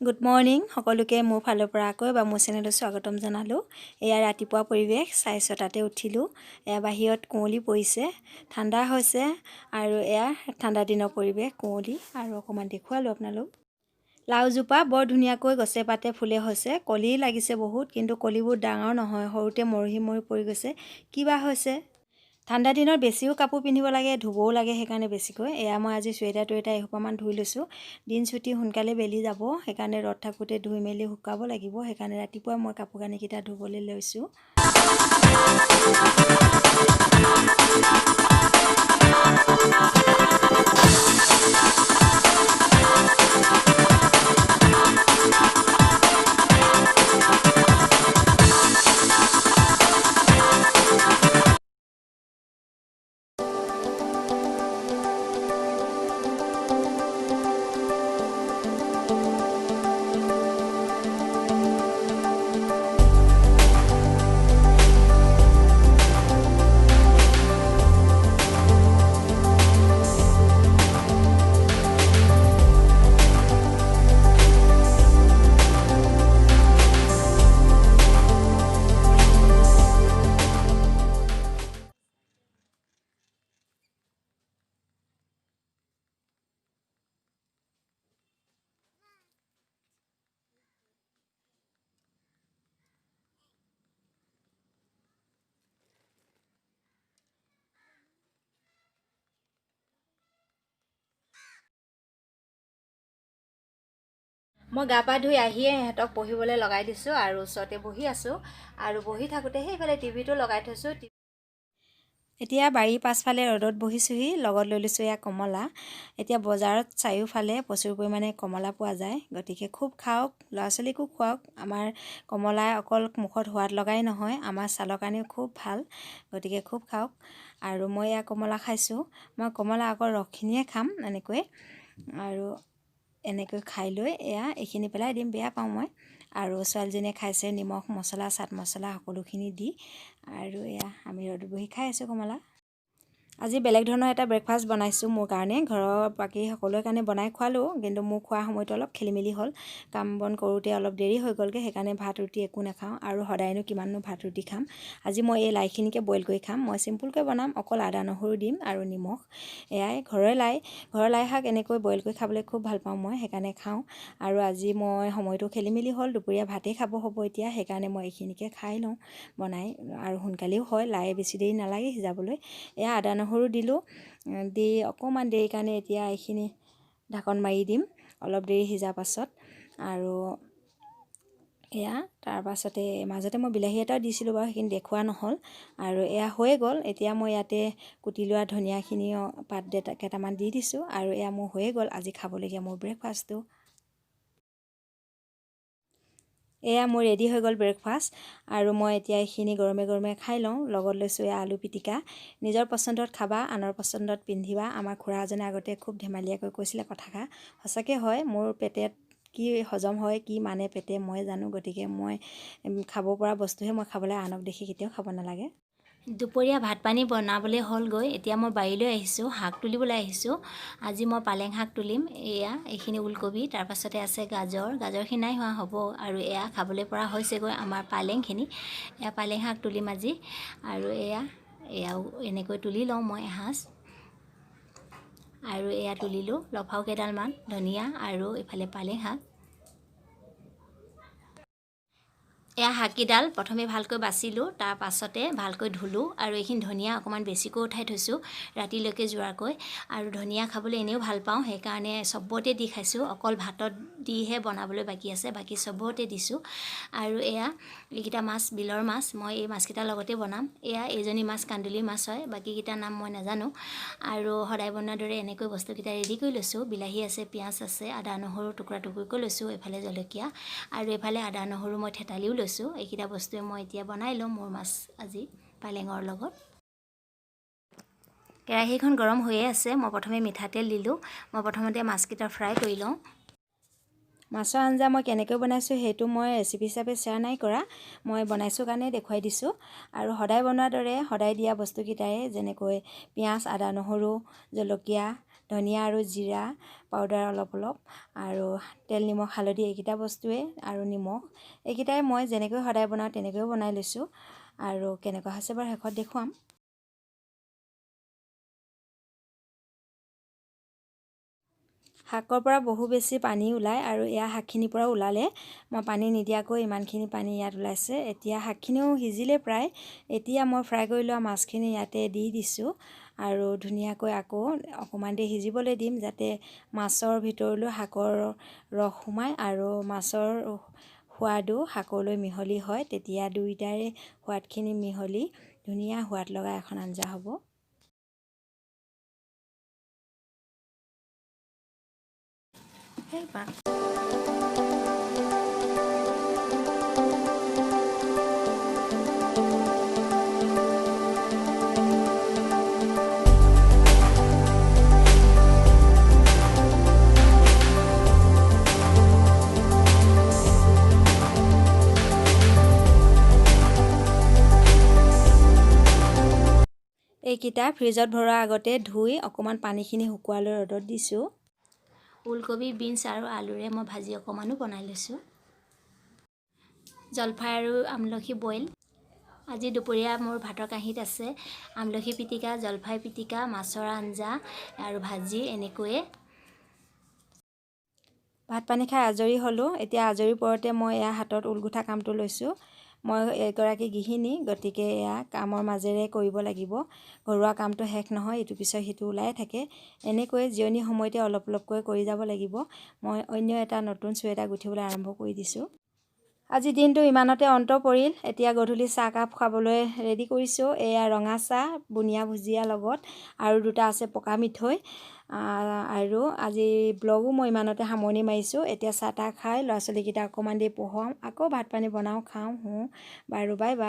Good morning সকলোকে মোৰ ফালৰ পৰা আকৌ বা মোৰ চেনেলত স্বাগতম জনালোঁ। এয়া ৰাতিপুৱা পৰিৱেশ 6:30টাতে উঠিলোঁ। এয়া বাহিৰত কুঁৱলী পৰিছে, ঠাণ্ডা হৈছে আৰু এয়া ঠাণ্ডা দিনৰ পৰিৱেশ কুঁৱলী আৰু অকণমান দেখুৱালোঁ আপোনালোক। লাওজোপা বৰ ধুনীয়াকৈ গছে পাতে ফুলে হৈছে, কলি লাগিছে বহুত, কিন্তু কলিবোৰ ডাঙৰ নহয়, সৰুতে মৰহি পৰি গৈছে। কিবা হৈছে? ঠাণ্ডা দিনত বেছিও কাপোৰ পিন্ধিব লাগে, ধুবও লাগে, সেইকাৰণে বেছিকৈ। এয়া মই আজি চুৱেটাৰ এসোপামান ধুই লৈছোঁ। দিন ছুটি সোনকালে বেলি যাব, সেইকাৰণে ৰ'দ থাকোঁতে ধুই মেলি শুকাব লাগিব। সেইকাৰণে ৰাতিপুৱা মই কাপোৰ কানিকেইটা ধুবলৈ লৈছোঁ। মই গা পা ধুই আহিয়ে ইহঁতক পঢ়িবলৈ লগাই দিছোঁ আৰু ওচৰতে বহি আছোঁ। আৰু বহি থাকোঁতে সেইফালে টিভিটো লগাই থৈছোঁ। এতিয়া বাৰীৰ পাছফালে ৰ'দত বহিছোঁহি, লগত লৈ লৈছোঁ এয়া কমলা। এতিয়া বজাৰত চাৰিওফালে প্ৰচুৰ পৰিমাণে কমলা পোৱা যায়, গতিকে খুব খাওক, ল'ৰা ছোৱালীকো খুৱাওক। আমাৰ কমলা অকল মুখত সোৱাদ লগাই নহয়, আমাৰ ছালৰ কাৰণেও খুব ভাল, গতিকে খুব খাওক। আৰু মই এয়া কমলা খাইছোঁ। মই কমলা অকল ৰসখিনিয়ে খাম এনেকৈ, আৰু এনেকৈ খাই লৈ এয়া এইখিনি পেলাই দিম, বেয়া পাওঁ মই। আৰু ছোৱালীজনীয়ে খাইছে নিমখ মছলা চাট মছলা সকলোখিনি দি। আৰু এয়া আমি ৰ'দত বহি খাই আছোঁ কমলা। আজি বেলেগ ধৰণৰ এটা ব্ৰেকফাষ্ট বনাইছোঁ মোৰ কাৰণে, ঘৰৰ বাকী সকলোৰে কাৰণে বনাই খোৱালোঁ, কিন্তু মোৰ খোৱা সময়টো অলপ খেলি মেলি হ'ল। কাম বন কৰোঁতে অলপ দেৰি হৈ গ'লগৈ, সেইকাৰণে ভাত ৰুটি একো নাখাওঁ, আৰু সদায়নো কিমাননো ভাত ৰুটি খাম। আজি মই এই লাইখিনিকে বইল কৰি খাম। মই চিম্পুলকৈ বনাম, অকল আদা নহৰু দিম আৰু নিমখ। এয়াই ঘৰৰ লাই শাক এনেকৈ বইল কৰি খাবলৈ খুব ভাল পাওঁ মই, সেইকাৰণে খাওঁ। আৰু আজি মই সময়টো খেলি মেলি হ'ল, দুপৰীয়া ভাতেই খাব হ'ব এতিয়া, সেইকাৰণে মই এইখিনিকে খাই লওঁ বনাই, আৰু সোনকালেও হয়, লাই বেছি দেৰি নালাগে সিজাবলৈ। এয়া আদা নহৰু দিলোঁ, দি অকণমান দেৰি কাৰণে এতিয়া এইখিনি ঢাকন মাৰি দিম অলপ দেৰি সিজাৰ পাছত। আৰু এয়া তাৰপাছতে মাজতে মই বিলাহী এটাও দিছিলোঁ বাৰু, সেইখিনি দেখুওৱা নহ'ল। আৰু এয়া হৈয়ে গ'ল। এতিয়া মই ইয়াতে কুটি লোৱা ধনিয়াখিনিও পাত কেইটামান দি দিছোঁ, আৰু এয়া মোৰ হৈয়ে গ'ল আজি খাবলগীয়া মোৰ ব্ৰেকফাষ্টটো। এয়া মোৰ ৰেডি হৈ গ'ল ব্ৰেকফাষ্ট, আৰু মই এতিয়া এইখিনি গৰমে গৰমে খাই লওঁ। লগত লৈছোঁ এয়া আলু পিটিকা। নিজৰ পচন্দত খাবা, আনৰ পচন্দত পিন্ধিবা। আমাৰ খুৰা এজনে আগতে খুব ধেমালীয়াকৈ কৈছিলে কথাষাৰ, সঁচাকৈ হয়। মোৰ পেটত কি হজম হয়, কি মানে পেটে মই জানো, গতিকে মই খাব পৰা বস্তুহে মই খাবলৈ, আনক দেখি কেতিয়াও খাব নালাগে। দুপৰীয়া ভাত পানী বনাবলৈ হ'লগৈ। এতিয়া মই বাৰীলৈ আহিছোঁ, শাক তুলিবলৈ আহিছোঁ। আজি মই পালেং শাক তুলিম। এইখিনি ওলকবি, তাৰপাছতে আছে গাজৰখিনি নাই হোৱা, হ'ব। আৰু এয়া খাবলৈ পৰা হৈছেগৈ আমাৰ পালেংখিনি। এয়া পালেং শাক তুলিম আজি। আৰু এয়াও এনেকৈ তুলি লওঁ মই এসাঁজ। আৰু এয়া তুলিলোঁ লফাও কেইডালমান, ধনিয়া, আৰু এইফালে পালেং শাক। এয়া শাককেইডাল প্ৰথমে ভালকৈ বাচিলোঁ, তাৰ পাছতে ভালকৈ ধুলোঁ, আৰু এইখিনি ধনিয়া অকণমান বেছিকৈ উঠাই থৈছোঁ ৰাতিলৈকে যোৱাকৈ। আৰু ধনিয়া খাবলৈ এনেও ভাল পাওঁ, সেইকাৰণে চবতে দি খাইছোঁ। অকল ভাতত দিহে বনাবলৈ বাকী আছে, বাকী চবতে দিছোঁ। আৰু এইকেইটা মাছ বিলৰ মাছ, মই এই মাছকেইটাৰ লগতে বনাম। এইজনী মাছ কান্দুলি মাছ হয়, বাকীকেইটাৰ নাম মই নাজানো। আৰু সদায় বনোৱাৰ দৰে এনেকৈ বস্তুকেইটা ৰেডি কৰি লৈছোঁ। বিলাহী আছে, পিঁয়াজ আছে, আদা নহৰু টুকুৰা টুকুৰকৈ লৈছোঁ, এইফালে জলকীয়া, আৰু এইফালে আদা নহৰু মই থেতালিও লৈছোঁ। এইকেইটা বস্তুৱে মই এতিয়া বনাই লওঁ মোৰ মাছ আজি পালেঙৰ লগত। কেৰাহীখন গৰম হৈয়ে আছে। মই প্ৰথমে মিঠাতেল দিলোঁ। মই প্ৰথমতে মাছকেইটা ফ্ৰাই কৰি লওঁ। মাছৰ আঞ্জা মই কেনেকৈ বনাইছোঁ সেইটো মই ৰেচিপি হিচাপে শ্বেয়াৰ নাই কৰা, মই বনাইছোঁ কাৰণে দেখুৱাই দিছোঁ। আৰু সদায় বনোৱাৰ দৰে সদায় দিয়া বস্তুকেইটাৰে, যেনেকৈ পিঁয়াজ, আদা নহৰু, জলকীয়া, ধনিয়া আৰু জিৰা পাউডাৰ অলপ আৰু তেল নিমখ হালধি এইকেইটা বস্তুৱে আৰু নিমখ এইকেইটাই মই যেনেকৈ সদায় বনাওঁ তেনেকৈ বনাই লৈছোঁ আৰু কেনেকুৱা হৈছে বাৰু শেষত দেখুৱাম। শাকৰ পৰা বহু বেছি পানী ওলায় আৰু এয়া শাকখিনিৰ পৰা ওলালে মই পানী নিদিয়াকৈ ইমানখিনি পানী ইয়াত ওলাইছে। এতিয়া শাকখিনিও সিজিলে প্ৰায়। এতিয়া মই ফ্ৰাই কৰি লোৱা মাছখিনি ইয়াতে দি দিছোঁ আৰু ধুনীয়াকৈ আকৌ অকণমান দেৰি সিজিবলৈ দিম যাতে মাছৰ ভিতৰলৈ শাকৰ ৰস সোমায় আৰু মাছৰ সোৱাদো শাকলৈ মিহলি হয়। তেতিয়া দুয়োটাৰে সোৱাদখিনি মিহলি ধুনীয়া সোৱাদ লগা এখন আঞ্জা হ'ব। এইকেইটা ফ্ৰিজত ভৰোৱাৰ আগতে ধুই অকণমান পানীখিনি শুকুৱালৈ ৰ'দত দিছোঁ। ওলকবি, বিনছ আৰু আলুৰে মই ভাজি অকণমানো বনাই লৈছোঁ। জলফাই আৰু আমলখি বইল। আজি দুপৰীয়া মোৰ ভাতৰ কাঁহীত আছে আমলখি পিটিকা, জলফাই পিটিকা, মাছৰ আঞ্জা আৰু ভাজি এনেকৈয়ে। ভাত পানী খাই আজৰি হ'লোঁ। এতিয়া আজৰি পৰতে মই এয়া হাতত ঊল গুঠা কামটো লৈছোঁ। মই এগৰাকী গৃহিণী, গতিকে এয়া কামৰ মাজেৰে কৰিব লাগিব। ঘৰুৱা কামটো শেষ নহয়, ইটো পিছত সিটো ওলাই থাকে। এনেকৈ জিৰণি সময়তে অলপ অলপকৈ কৰি যাব লাগিব। মই অন্য এটা নতুন চুৱেটাৰ গুঠিবলৈ আৰম্ভ কৰি দিছোঁ। আজি দিনটো ইমানতে অন্ত পৰিল। এতিয়া গধূলি চাহকাপ খাবলৈ ৰেডি কৰিছোঁ। এয়া ৰঙা চাহ, বুনিয়া ভুজিয়া লগত আৰু দুটা আছে পকা মিঠৈ। আৰু আজি ব্লগো মই ইমানতে সামৰণি মাৰিছোঁ। এতিয়া চাহ তাহ খাই ল'ৰা ছোৱালীকেইটা অকণমান দেৰি পঢ়ুৱাম, আকৌ ভাত পানী বনাওঁ, খাওঁ, শুওঁ। বাৰু বাই বাই।